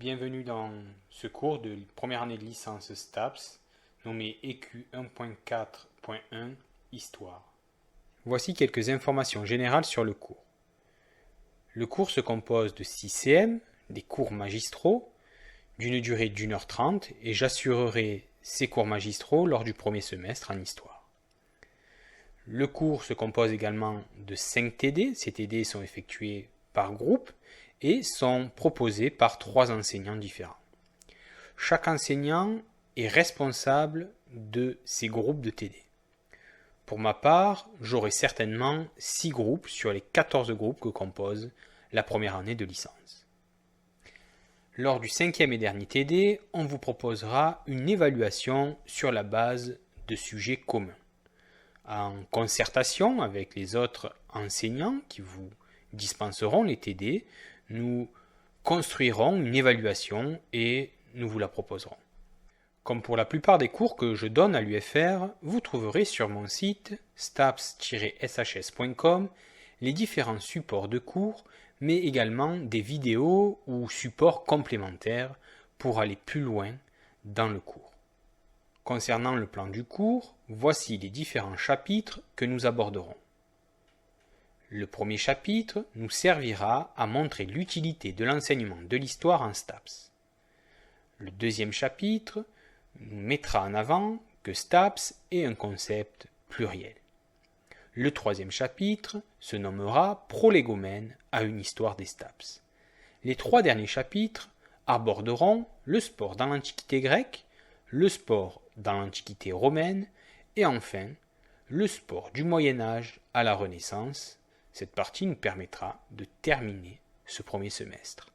Bienvenue dans ce cours de première année de licence STAPS, nommé EQ 1.4.1 Histoire. Voici quelques informations générales sur le cours. Le cours se compose de 6 CM, des cours magistraux, d'une durée d'1h30 et j'assurerai ces cours magistraux lors du premier semestre en histoire. Le cours se compose également de 5 TD, ces TD sont effectués par groupe et sont proposés par 3 enseignants différents. Chaque enseignant est responsable de ces groupes de TD. Pour ma part, j'aurai certainement 6 groupes sur les 14 groupes que compose la première année de licence. Lors du 5e et dernier TD, on vous proposera une évaluation sur la base de sujets communs. En concertation avec les autres enseignants qui vous dispenseront les TD, nous construirons une évaluation et nous vous la proposerons. Comme pour la plupart des cours que je donne à l'UFR, vous trouverez sur mon site staps-shs.com les différents supports de cours, mais également des vidéos ou supports complémentaires pour aller plus loin dans le cours. Concernant le plan du cours, voici les différents chapitres que nous aborderons. Le premier chapitre nous servira à montrer l'utilité de l'enseignement de l'histoire en STAPS. Le deuxième chapitre nous mettra en avant que STAPS est un concept pluriel. Le troisième chapitre se nommera Prolégomène à une histoire des STAPS. Les 3 derniers chapitres aborderont le sport dans l'Antiquité grecque, le sport dans l'Antiquité romaine et enfin le sport du Moyen-Âge à la Renaissance. Cette partie nous permettra de terminer ce premier semestre.